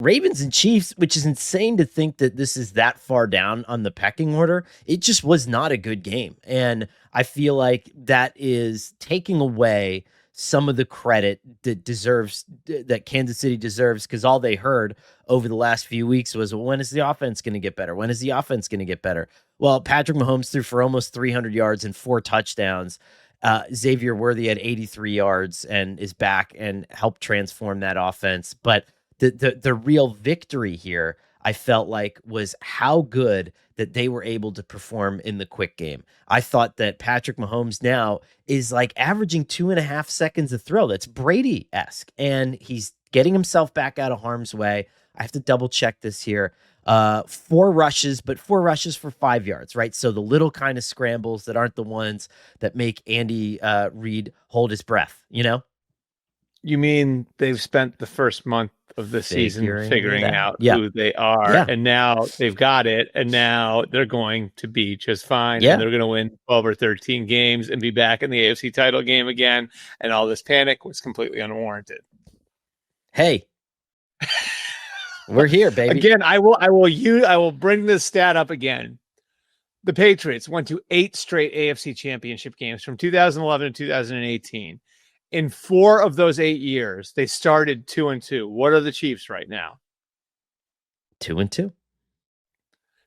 Ravens and Chiefs, which is insane to think that this is that far down on the pecking order. It just was not a good game. And I feel like that is taking away some of the credit that Kansas City deserves, because all they heard over the last few weeks was, well, when is the offense going to get better? When is the offense going to get better? Well, Patrick Mahomes threw for almost 300 yards and 4 touchdowns. Xavier Worthy had 83 yards and is back and helped transform that offense. But the real victory here, I felt like, was how good that they were able to perform in the quick game. I thought that Patrick Mahomes now is like averaging 2.5 seconds a throw. That's Brady-esque, and he's getting himself back out of harm's way. I have to double check this here. 4 rushes, but 4 rushes for 5 yards, right? So the little kind of scrambles that aren't the ones that make Andy Reid hold his breath, you know? You mean they've spent the first month of the season figuring out who they are, and now they've got it, and now they're going to be just fine, and they're going to win 12 or 13 games and be back in the AFC title game again, and all this panic was completely unwarranted. Hey, we're here, baby. Again, I will bring this stat up again. The Patriots went to 8 straight AFC championship games from 2011 to 2018. In 4 of those 8 years, they started 2-2. What are the Chiefs right now? 2-2.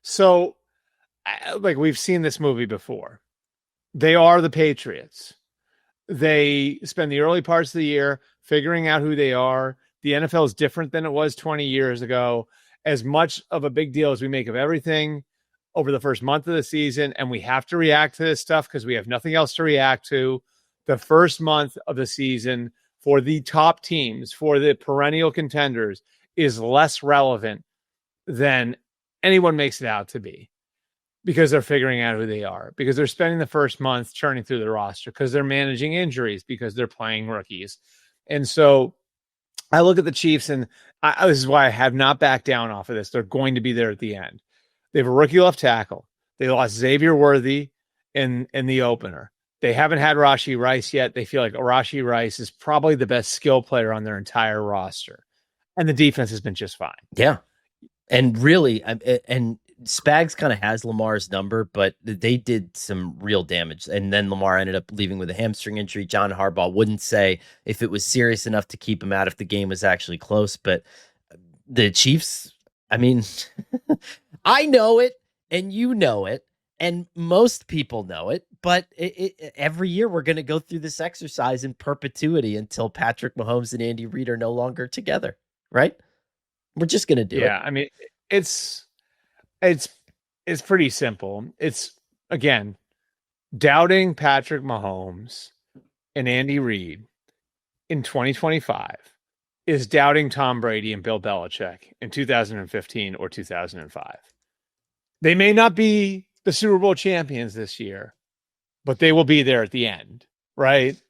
So, like, we've seen this movie before. They are the Patriots. They spend the early parts of the year figuring out who they are. The NFL is different than it was 20 years ago. As much of a big deal as we make of everything over the first month of the season, and we have to react to this stuff because we have nothing else to react to. The first month of the season for the top teams, for the perennial contenders, is less relevant than anyone makes it out to be, because they're figuring out who they are, because they're spending the first month churning through the roster, because they're managing injuries, because they're playing rookies. And so I look at the Chiefs, and this is why I have not backed down off of this. They're going to be there at the end. They have a rookie left tackle. They lost Xavier Worthy in the opener. They haven't had Rashee Rice yet. They feel like Rashee Rice is probably the best skill player on their entire roster. And the defense has been just fine. Yeah. And really, and Spags kind of has Lamar's number, but they did some real damage. And then Lamar ended up leaving with a hamstring injury. John Harbaugh wouldn't say if it was serious enough to keep him out if the game was actually close. But the Chiefs, I mean, I know it, and you know it, and most people know it, but every year we're going to go through this exercise in perpetuity until Patrick Mahomes and Andy Reid are no longer together, right? We're just going to do it. Yeah, I mean, it's pretty simple. It's, again, doubting Patrick Mahomes and Andy Reid in 2025 is doubting Tom Brady and Bill Belichick in 2015 or 2005. They may not be the Super Bowl champions this year, but they will be there at the end, right?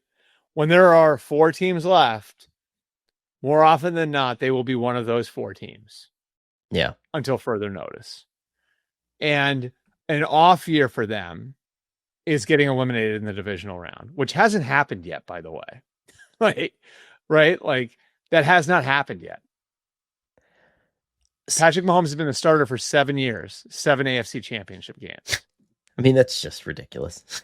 When there are 4 teams left, more often than not, they will be one of those 4 teams. Yeah. Until further notice. And an off year for them is getting eliminated in the divisional round, which hasn't happened yet, by the way. Right? Like, that has not happened yet. Patrick Mahomes has been the starter for 7 years, 7 AFC championship games. I mean, that's just ridiculous.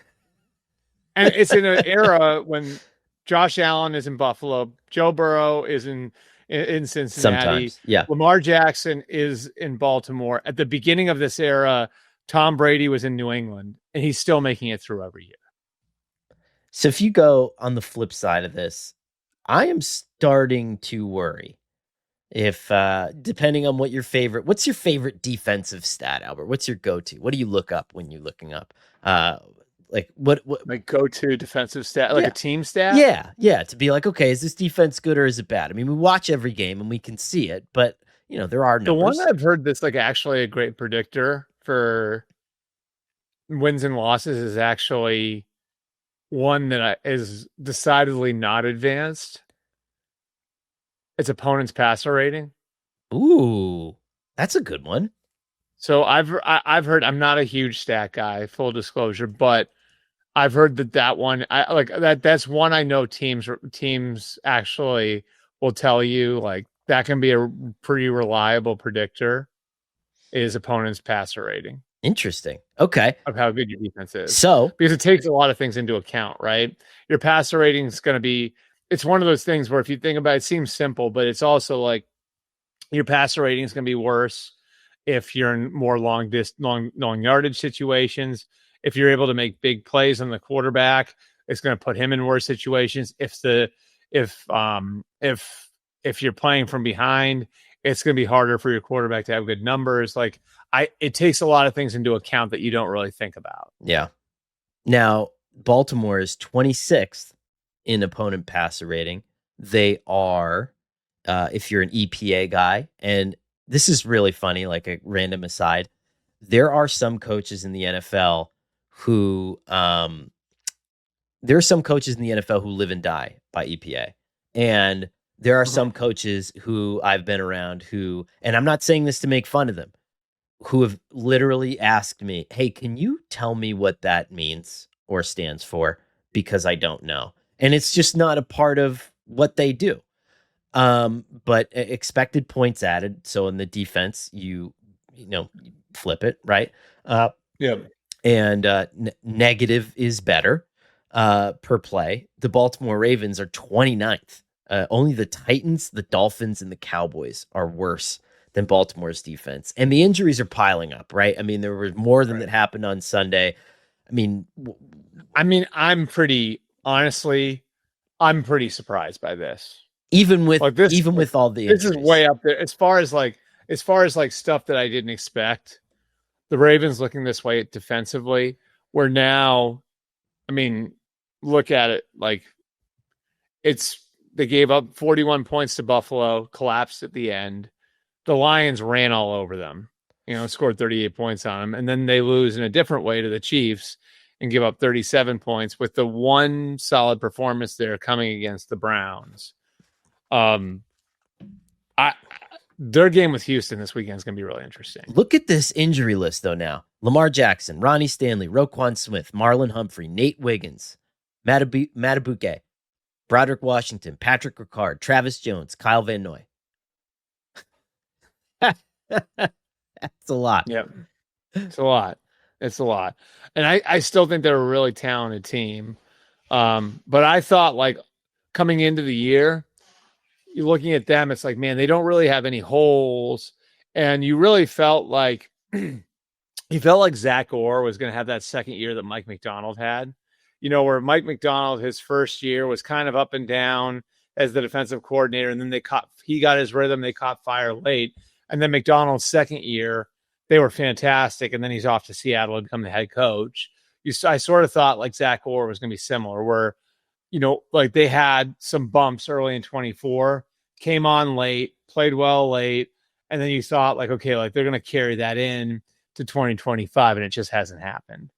And it's in an era when Josh Allen is in Buffalo, Joe Burrow is in Cincinnati. Sometimes, yeah. Lamar Jackson is in Baltimore. At the beginning of this era, Tom Brady was in New England, and he's still making it through every year. So if you go on the flip side of this, I am starting to worry if, depending on what's your favorite defensive stat, Albert? What's your go-to? What do you look up when you're looking up? Like what like go-to defensive stat, like a team stat? Yeah. To be like, okay, is this defense good or is it bad? I mean, we watch every game and we can see it, but there are numbers. The one I've heard that's like actually a great predictor for wins and losses is actually one that is decidedly not advanced. It's opponent's passer rating. Ooh, that's a good one. So I've heard, I'm not a huge stat guy, full disclosure, but I've heard that one, that's one I know teams actually will tell you, like, that can be a pretty reliable predictor is opponent's passer rating. Interesting. Okay. Of how good your defense is. So, because it takes a lot of things into account, right? Your passer rating is going to be, it's one of those things where if you think about it, it seems simple, but it's also like your passer rating is going to be worse if you're in more long yardage situations. If you're able to make big plays on the quarterback, it's going to put him in worse situations. If you're playing from behind, it's going to be harder for your quarterback to have good numbers. Like it takes a lot of things into account that you don't really think about. Yeah. Now, Baltimore is 26th in opponent passer rating. They are, if you're an EPA guy, and this is really funny, like a random aside, there are some coaches in the NFL who live and die by EPA. And there are some coaches who I've been around who, and I'm not saying this to make fun of them, who have literally asked me, hey, can you tell me what that means or stands for? Because I don't know. And it's just not a part of what they do. But expected points added. So in the defense, you flip it, right? Yeah. And negative is better per play. The Baltimore Ravens are 29th. Only the Titans, the Dolphins, and the Cowboys are worse than Baltimore's defense. And the injuries are piling up, right? I mean, there was more than that happened on Sunday. I mean, I'm pretty surprised by this. Even with all the injuries. This is way up there as far as stuff that I didn't expect. The Ravens looking this way defensively, where now, I mean, look at it, like they gave up 41 points to Buffalo, collapsed at the end. The Lions ran all over them, scored 38 points on them, and then they lose in a different way to the Chiefs and give up 37 points with the one solid performance there coming against the Browns. Their game with Houston this weekend is going to be really interesting. Look at this injury list, though, now. Lamar Jackson, Ronnie Stanley, Roquan Smith, Marlon Humphrey, Nate Wiggins, Matabuke, Broderick Washington, Patrick Ricard, Travis Jones, Kyle Van Noy. That's a lot. Yep. It's a lot. And I still think they're a really talented team. But I thought, like, coming into the year, you're looking at them, it's like, man, they don't really have any holes. And you really felt like Zach Orr was going to have that second year that Mike McDonald had, where Mike McDonald, his first year was kind of up and down as the defensive coordinator. And then he got his rhythm. They caught fire late. And then McDonald's second year, they were fantastic. And then he's off to Seattle to become the head coach. I sort of thought like Zach Orr was going to be similar, where, like they had some bumps early in 24, came on late, played well late. And then you thought like, okay, like they're going to carry that in to 2025, and it just hasn't happened.